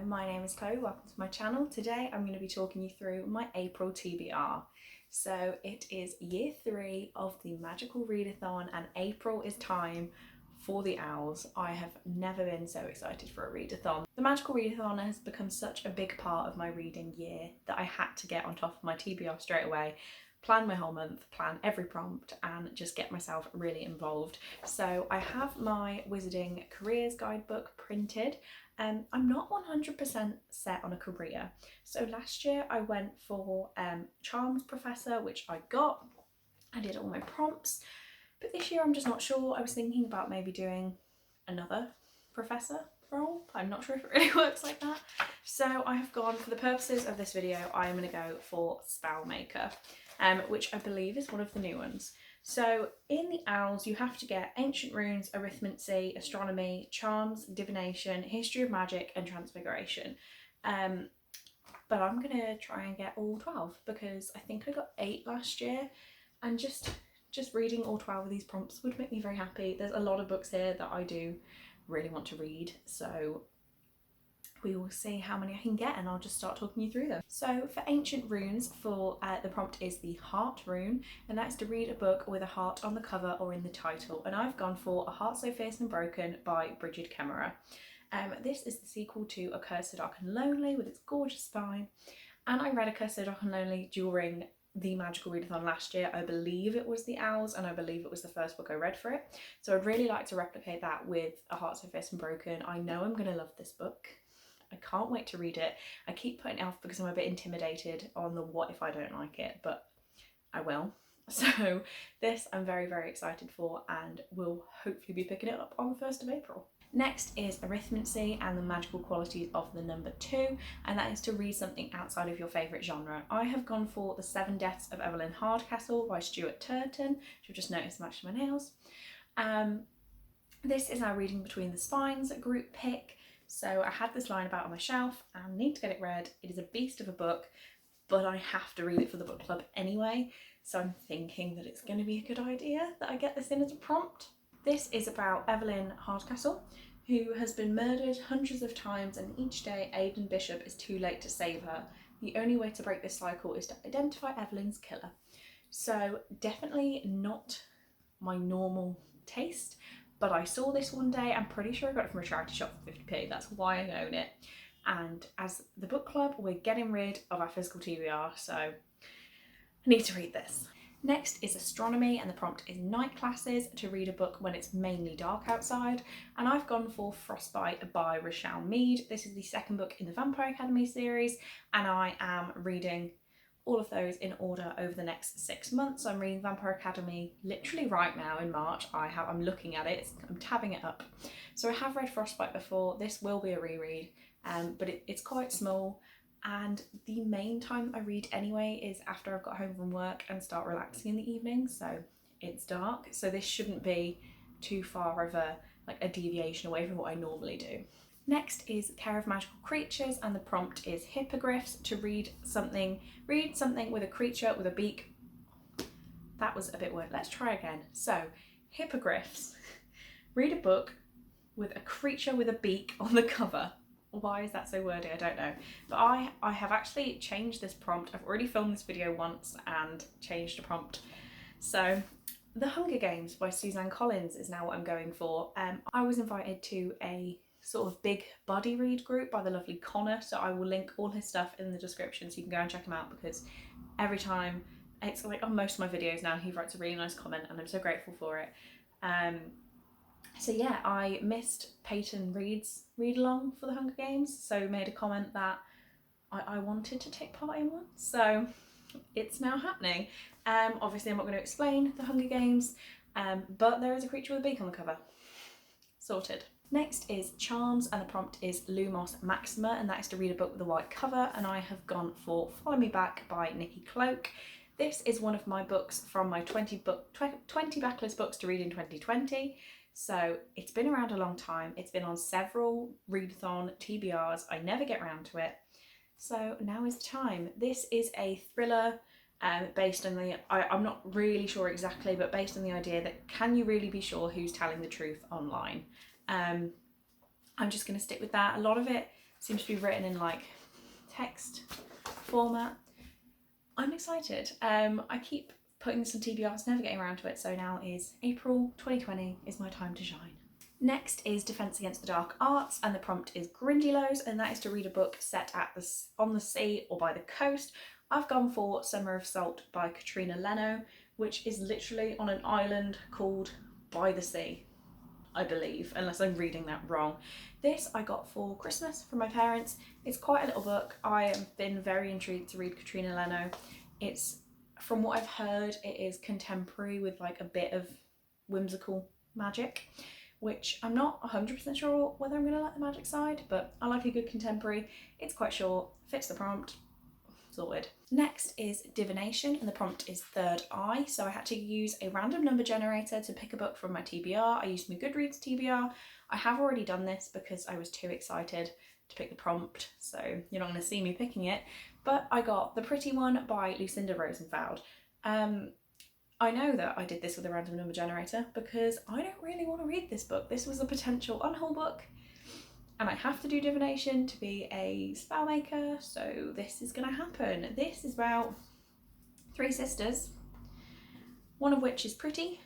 my name is Chloe, welcome to my channel. Today I'm going to be talking you through my April TBR. So it is year 3 of the Magical Readathon and April is time for the owls. I have never been so excited for a readathon. The Magical Readathon has become such a big part of my reading year that I had to get on top of my TBR straight away, plan my whole month, plan every prompt and just get myself really involved. So I have my Wizarding Careers Guidebook printed. I'm not 100% set on a career. So last year I went for Charms Professor, which I got. I did all my prompts, but this year I'm just not sure. I was thinking about maybe doing another professor role. I'm not sure if it really works like that. So I have gone, for the purposes of this video, I am going to go for Spellmaker, which I believe is one of the new ones. So in the owls you have to get Ancient Runes, Arithmancy, Astronomy, Charms, Divination, History of Magic and Transfiguration. But I'm going to try and get all 12 because I think I got 8 last year, and just reading all 12 of these prompts would make me very happy. There's a lot of books here that I do really want to read, so we will see how many I can get and I'll just start talking you through them. So for Ancient Runes, for the prompt is the Heart Rune, and that's to read a book with a heart on the cover or in the title, and I've gone for A Heart So Fierce and Broken by Bridget Kemmerer. This is the sequel to A Curse So Dark and Lonely with its gorgeous spine, and I read A Curse So Dark and Lonely during the Magical Readathon last year. I believe it was the Owls and I believe it was the first book I read for it, so I'd really like to replicate that with A Heart So Fierce and Broken. I know I'm going to love this book. I can't wait to read it. I keep putting it off because I'm a bit intimidated on the what if I don't like it, but I will. So this I'm very, very excited for and will hopefully be picking it up on the 1st of April. Next is Arithmancy and the magical qualities of the number 2, and that is to read something outside of your favourite genre. I have gone for The 7 Deaths of Evelyn Hardcastle by Stuart Turton, which I've just noticed matched my nails. This is our Reading Between the Spines group pick. So I had this lying about on my shelf and need to get it read. It is a beast of a book, but I have to read it for the book club anyway, so I'm thinking that it's going to be a good idea that I get this in as a prompt. This is about Evelyn Hardcastle, who has been murdered hundreds of times, and each day Aidan Bishop is too late to save her. The only way to break this cycle is to identify Evelyn's killer. So definitely not my normal taste, but I saw this one day. I'm pretty sure I got it from a charity shop for 50p, that's why I own it. And as the book club, we're getting rid of our physical TBR, so I need to read this. Next is Astronomy, and the prompt is night classes to read a book when it's mainly dark outside, and I've gone for Frostbite by Rochelle Mead. This is the 2nd book in the Vampire Academy series, and I am reading all of those in order over the next 6 months. I'm reading Vampire Academy literally right now in March. I'm looking at it, I'm tabbing it up. So I have read Frostbite before. This will be a reread, but it's quite small, and the main time I read anyway is after I've got home from work and start relaxing in the evening, so it's dark, so this shouldn't be too far of a deviation away from what I normally do. Next is Care of Magical Creatures, and the prompt is Hippogriffs to read something with a creature with a beak. That was a bit weird, let's try again. So Hippogriffs, read a book with a creature with a beak on the cover. Why is that so wordy? I don't know. But I have actually changed this prompt. I've already filmed this video once and changed the prompt. So The Hunger Games by Suzanne Collins is now what I'm going for. I was invited to a sort of big buddy read group by the lovely Connor, so I will link all his stuff in the description so you can go and check him out, because every time, it's like on most of my videos now, he writes a really nice comment and I'm so grateful for it. So yeah, I missed Peyton Reed's read along for the Hunger Games, so made a comment that I wanted to take part in one, so it's now happening. Obviously I'm not going to explain the Hunger Games, but there is a creature with a beak on the cover. Sorted. Next is Charms, and the prompt is Lumos Maxima, and that is to read a book with a white cover, and I have gone for Follow Me Back by Nikki Cloak. This is one of my books from my 20 backlist books to read in 2020. So it's been around a long time. It's been on several readathon TBRs. I never get around to it. So now is the time. This is a thriller based on the, I'm not really sure exactly, but based on the idea that can you really be sure who's telling the truth online? I'm just going to stick with that. A lot of it seems to be written in like text format. I'm excited. I keep putting this on TBRs, never getting around to it, so now is April 2020 is my time to shine. Next is Defence Against the Dark Arts, and the prompt is Grindylows, and that is to read a book set on the sea or by the coast. I've gone for Summer of Salt by Katrina Leno, which is literally on an island called By the Sea, I believe, unless I'm reading that wrong. This I got for Christmas from my parents. It's quite a little book. I have been very intrigued to read Katrina Leno. It's, from what I've heard, it is contemporary with like a bit of whimsical magic, which I'm not 100% sure whether I'm going to like the magic side, but I like a good contemporary. It's quite short, fits the prompt, sorted. Next is Divination, and the prompt is Third Eye. So I had to use a random number generator to pick a book from my TBR. I used my Goodreads TBR. I have already done this because I was too excited to pick the prompt, so you're not going to see me picking it. But I got The Pretty One by Lucinda Rosenfeld. I know that I did this with a random number generator because I don't really want to read this book. This was a potential unhaul book, and I have to do divination to be a spell maker, so this is going to happen. This is about 3 sisters, one of which is pretty,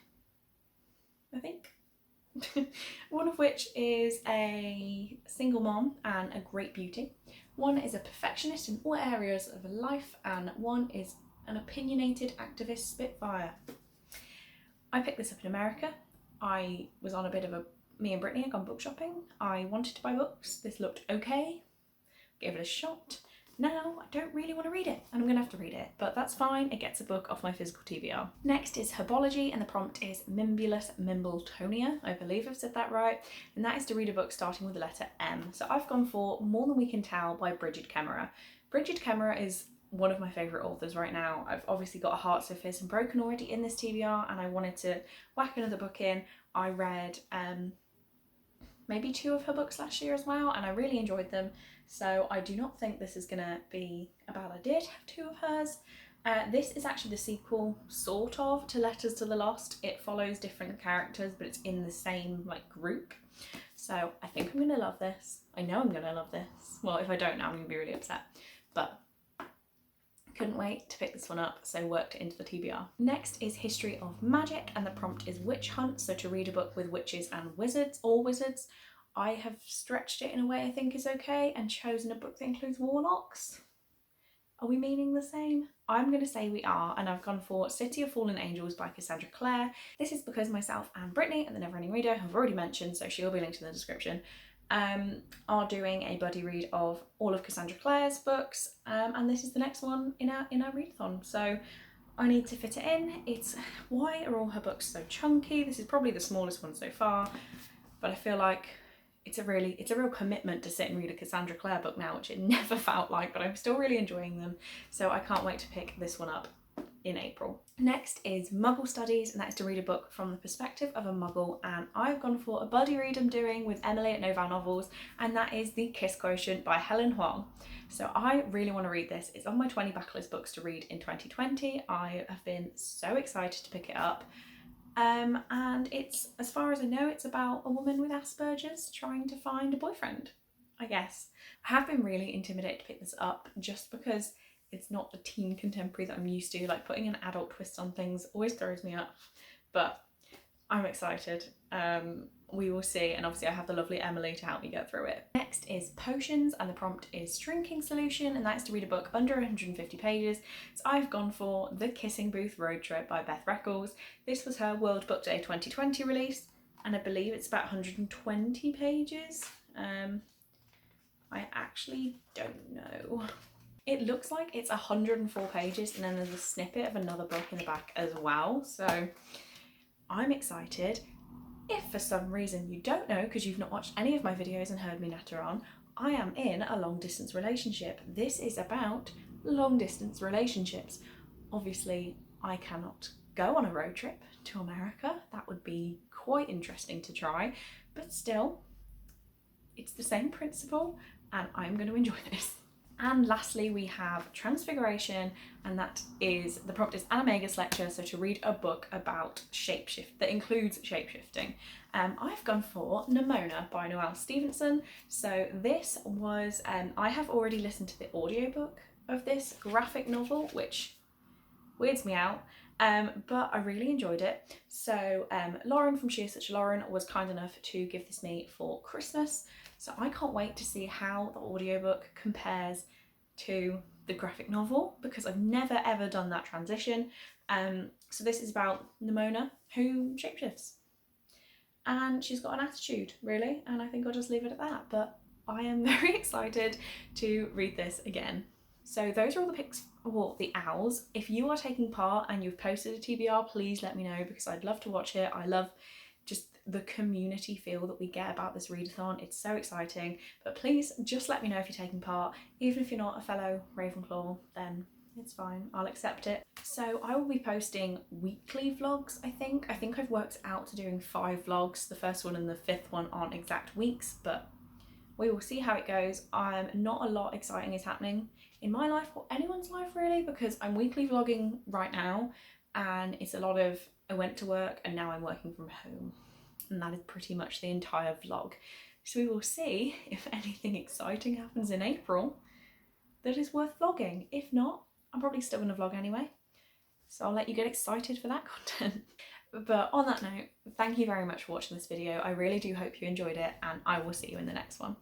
I think. One of which is a single mom and a great beauty. One is a perfectionist in all areas of life, and one is an opinionated activist spitfire. I picked this up in America. I was on a bit of a, me and Brittany had gone book shopping. I wanted to buy books. This looked okay. Gave it a shot. Now I don't really want to read it, and I'm gonna have to read it, but that's fine. It gets a book off my physical TBR. Next is Herbology, and the prompt is Mimbulus Mimbletonia. I believe I've said that right. And that is to read a book starting with the letter M. So I've gone for More Than We Can Tell by Brigid Kemmerer. Brigid Kemmerer is one of my favourite authors right now. I've obviously got A Heart So Fierce and Broken already in this TBR, and I wanted to whack another book in. I read maybe 2 of her books last year as well, and I really enjoyed them. So I do not think this is going to be a bad idea to have 2 of hers. This is actually the sequel, sort of, to Letters to the Lost. It follows different characters, but it's in the same like group. So I think I'm going to love this. I know I'm going to love this. Well, if I don't now, I'm going to be really upset. But couldn't wait to pick this one up, so worked it into the TBR. Next is History of Magic, and the prompt is Witch Hunt, so to read a book with witches and wizards, or wizards. I have stretched it in a way I think is okay and chosen a book that includes warlocks. Are we meaning the same? I'm going to say we are, and I've gone for City of Fallen Angels by Cassandra Clare. This is because myself and Brittany at the Neverending Reader have already mentioned, so she'll be linked in the description, are doing a buddy read of all of Cassandra Clare's books, and this is the next one in our readathon. So I need to fit it in. Why are all her books so chunky? This is probably the smallest one so far, but I feel like it's a real commitment to sit and read a Cassandra Clare book now, which it never felt like, but I'm still really enjoying them. So I can't wait to pick this one up in April. Next is Muggle Studies, and that is to read a book from the perspective of a Muggle, and I've gone for a buddy read I'm doing with Emily at Noval Novels, and that is The Kiss Quotient by Helen Huang. So I really want to read this. It's on my 20 backlist books to read in 2020. I have been so excited to pick it up. And it's, as far as I know, it's about a woman with Asperger's trying to find a boyfriend, I guess. I have been really intimidated to pick this up just because it's not the teen contemporary that I'm used to. Like, putting an adult twist on things always throws me off, but I'm excited. We will see, and obviously I have the lovely Emily to help me get through it. Next is Potions, and the prompt is Drinking Solution, and that's to read a book under 150 pages. So I've gone for The Kissing Booth Road Trip by Beth Reckles. This was her World Book Day 2020 release, and I believe it's about 120 pages. I actually don't know. It looks like it's 104 pages, and then there's a snippet of another book in the back as well, so I'm excited. If for some reason you don't know, because you've not watched any of my videos and heard me natter on, I am in a long distance relationship. This is about long distance relationships. Obviously, I cannot go on a road trip to America. That would be quite interesting to try, but still, it's the same principle, and I'm going to enjoy this. And lastly, we have Transfiguration, and that is, the prompt is Animagus lecture, so to read a book about shapeshift that includes shapeshifting. I've gone for Nimona by Noelle Stevenson. So this was, I have already listened to the audiobook of this graphic novel, which weirds me out, but I really enjoyed it. So Lauren from She Is Such a Lauren was kind enough to give this me for Christmas. So I can't wait to see how the audiobook compares to the graphic novel, because I've never ever done that transition. So this is about Nimona, who shapeshifts. And she's got an attitude, really, and I think I'll just leave it at that. But I am very excited to read this again. So those are all the picks for the owls. If you are taking part and you've posted a TBR, please let me know, because I'd love to watch it. I love just the community feel that we get about this readathon. It's so exciting. But please just let me know if you're taking part. Even if you're not a fellow Ravenclaw, then it's fine, I'll accept it. So I will be posting weekly vlogs, I think. I think I've worked out to doing 5 vlogs. The first one and the 5th one aren't exact weeks, but we will see how it goes. Not a lot exciting is happening in my life or anyone's life really, because I'm weekly vlogging right now, and it's a lot of I went to work and now I'm working from home, and that is pretty much the entire vlog. So we will see if anything exciting happens in April that is worth vlogging. If not, I'm probably still gonna vlog anyway, so I'll let you get excited for that content. But on that note, thank you very much for watching this video. I really do hope you enjoyed it, and I will see you in the next one.